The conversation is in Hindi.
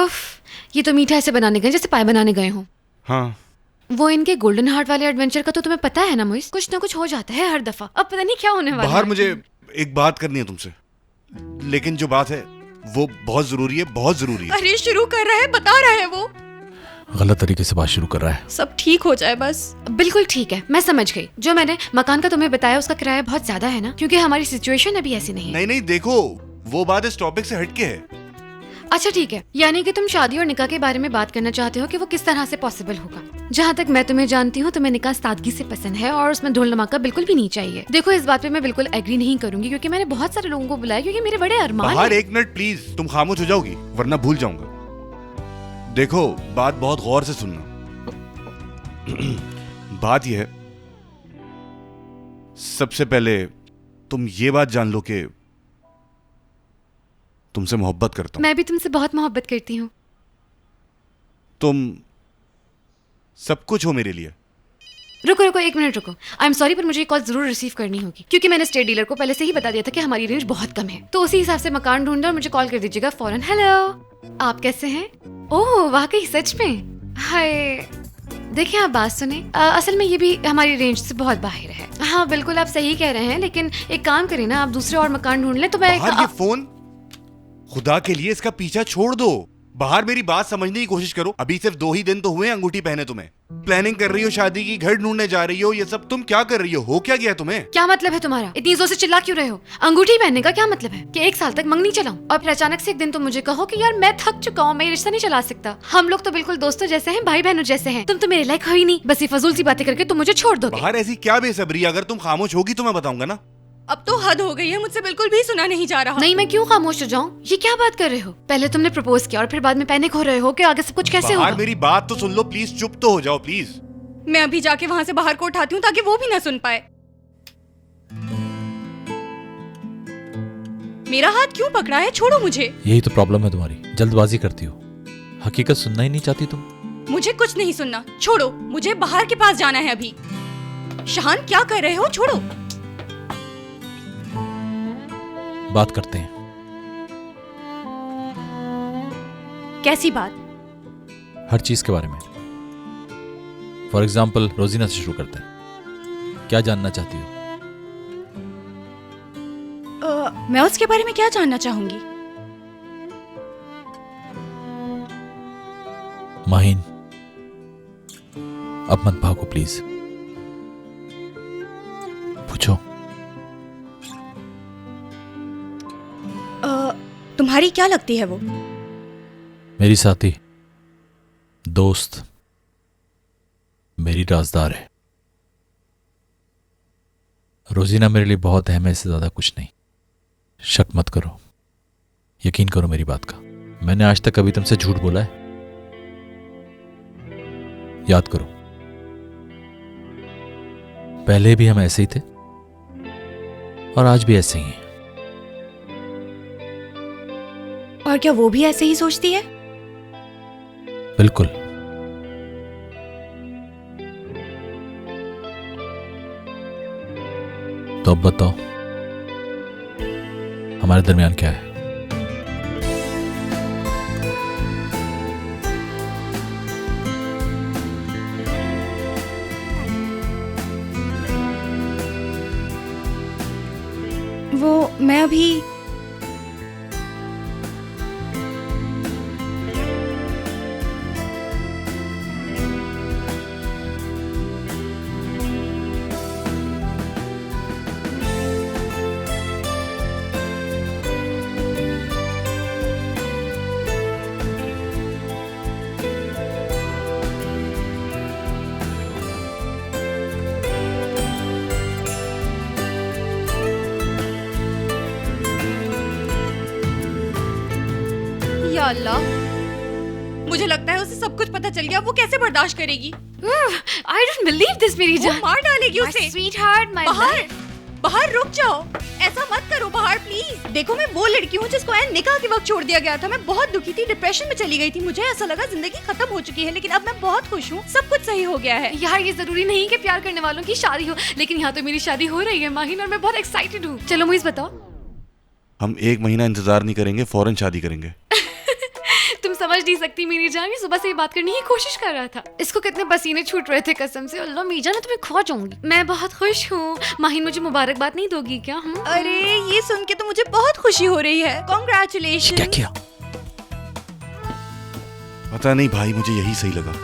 उफ, ये तो मीठा ऐसे बनाने गए जैसे पाए बनाने गए हों। हाँ, वो इनके गोल्डन हार्ट वाले एडवेंचर का तो तुम्हें पता है ना मुइस, कुछ ना कुछ हो जाता है हर दफा। अब पता नहीं क्या होने वाला बाहर है। मुझे एक बात करनी है तुमसे, लेकिन जो बात है वो बहुत जरूरी है, बहुत जरूरी है। अरे शुरू कर रहा है, बता रहा है वो। गलत तरीके से बात शुरू कर रहा है। सब ठीक हो जाए बस। बिल्कुल ठीक है, मैं समझ गई। जो मैंने मकान का तुम्हें बताया उसका किराया बहुत ज्यादा है ना, क्योंकि हमारी सिचुएशन अभी ऐसी नहीं है। नहीं नहीं, देखो वो बात इस टॉपिक से हटके है। अच्छा ठीक है, यानी कि तुम शादी और निकाह के बारे में बात करना चाहते हो कि वो किस तरह से पॉसिबल होगा। जहाँ तक मैं तुम्हें जानती हूँ, तुम्हें निकाह सादगी से पसंद है और उसमें धूल धमाका बिल्कुल भी नहीं चाहिए। देखो इस बात पे मैं बिल्कुल एग्री नहीं करूंगी, क्योंकि मैंने बहुत सारे लोगों को बुलाया, क्योंकि मेरे बड़े अरमान बाहर हैं। एक मिनट प्लीज, तुम खामोश हो जाओगी वरना भूल जाऊंगा। देखो बात बहुत गौर से सुनना। बात यह है, सबसे पहले तुम ये बात जान लो कि तुमसे मोहब्बत करता हूं। मैं भी तुमसे बहुत मोहब्बत करती हूँ। तुम सब कुछ हो मेरे लिए। रुको रुको, एक मिनट रुको। आई एम सॉरी, पर मुझे ये कॉल जरूर रिसीव करनी होगी, क्योंकि मैंने स्टेट डीलर को पहले से ही बता दिया था कि हमारी रेंज बहुत कम है। तो उसी हिसाब से मकान ढूंढना और मुझे कॉल कर दीजिएगा फौरन। हेलो, आप कैसे हैं? ओह वाकई सच में? हाय, देखिए आप बात सुने, असल में ये भी हमारी रेंज से बहुत बाहर है। हाँ बिल्कुल आप सही कह रहे हैं, लेकिन एक काम करें ना, आप दूसरे और मकान ढूंढ लें तो मैं बाहर ये फोन, खुदा के लिए इसका पीछा छोड़ दो। बाहर मेरी बात समझने की कोशिश करो। अभी सिर्फ 2 ही दिन तो हुए अंगूठी पहने तुम्हें। प्लानिंग कर रही हो शादी की, घर ढूंढने जा रही हो, ये सब तुम क्या कर रही हो क्या गया तुम्हें? क्या मतलब है तुम्हारा? इतनी जोर से चिल्ला क्यों रहे हो? अंगूठी पहनने का क्या मतलब है कि 1 साल तक मंगनी चलाऊं और फिर अचानक से एक दिन तुम मुझे कहो कि यार मैं थक चुका हूँ, मैं ये रिश्ता नहीं चला सकता। हम लोग तो बिल्कुल दोस्तों जैसे हैं, भाई बहनों जैसे हैं। तुम तो मेरे लायक हो ही नहीं, बस ये फजूल सी बातें करके तुम मुझे छोड़ दोगे। बाहर ऐसी क्या बेसब्री? अगर तुम खामोश होगी तो मैं बताऊंगा ना। अब तो हद हो गई है, मुझसे बिल्कुल भी सुना नहीं जा रहा। नहीं, मैं क्यों खामोश हो जाऊं? ये क्या बात कर रहे हो? पहले तुमने प्रपोज किया और फिर बाद में पैनिक हो रहे हो कि आगे सब कुछ कैसे बाहर होगा। मेरी बात तो सुन लो प्लीज, चुप तो हो जाओ प्लीज। मैं अभी जाके वहाँ से बाहर को उठाती हूँ ताकि वो भी ना सुन पाए। मेरा हाथ क्यों पकड़ा है? छोड़ो मुझे। यही तो प्रॉब्लम है तुम्हारी, जल्दबाजी करती हो, हकीकत सुनना ही नहीं चाहती तुम। मुझे कुछ नहीं सुनना, छोड़ो मुझे। बाहर के पास जाना है अभी। शहान क्या कर रहे हो? छोड़ो। बात करते हैं। कैसी बात? हर चीज के बारे में। फॉर एग्जाम्पल रोजीना से शुरू करते हैं। क्या जानना चाहती हो? मैं उसके बारे में क्या जानना चाहूंगी? माहिन, अब मत भागो प्लीज, पूछो। तुम्हारी क्या लगती है वो? मेरी साथी, दोस्त, मेरी राजदार है। रोजीना मेरे लिए बहुत अहम है, इससे ज्यादा कुछ नहीं। शक मत करो, यकीन करो मेरी बात का। मैंने आज तक कभी तुमसे झूठ बोला है? याद करो, पहले भी हम ऐसे ही थे और आज भी ऐसे ही हैं। और क्या वो भी ऐसे ही सोचती है? बिल्कुल। तो अब बताओ, हमारे दरमियान क्या है? वो मैं अभी या अल्लाह, मुझे लगता है उसे सब कुछ पता चल गया। वो कैसे बर्दाश्त करेगी? आई डोंट बिलीव दिस मेरी वो जान। मार डालेगी My उसे। sweetheart, my बाहर life. बाहर रुक जाओ, ऐसा मत करो। बाहर प्लीज। देखो मैं वो लड़की हूँ जिसको ऐन निकाह के वक्त छोड़ दिया गया था। मैं बहुत दुखी थी, डिप्रेशन में चली गई थी। मुझे ऐसा लगा जिंदगी खत्म हो चुकी है, लेकिन अब मैं बहुत खुश हूँ। सब कुछ सही हो गया है। यार ये जरूरी नहीं कि प्यार करने वालों की शादी हो, लेकिन यहाँ तो मेरी शादी हो रही है माहिन, और मैं बहुत एक्साइटेड हूँ। चलो मुझे बताओ, हम 1 महीना इंतजार नहीं करेंगे, फौरन शादी करेंगे। तुम समझ नहीं सकती मेरी जान, ये सुबह से ही बात करने की कोशिश कर रहा था। इसको कितने पसीने छूट रहे थे कसम से। अल्लाह मीजा, मैं तुम्हें खो जाऊंगी। मैं बहुत खुश हूँ। माहिन मुझे मुबारकबाद नहीं दोगी क्या? अरे ये सुन के तो मुझे बहुत खुशी हो रही है। क्या कॉन्ग्रेचुलेशन। किया? पता नहीं भाई, मुझे यही सही लगा।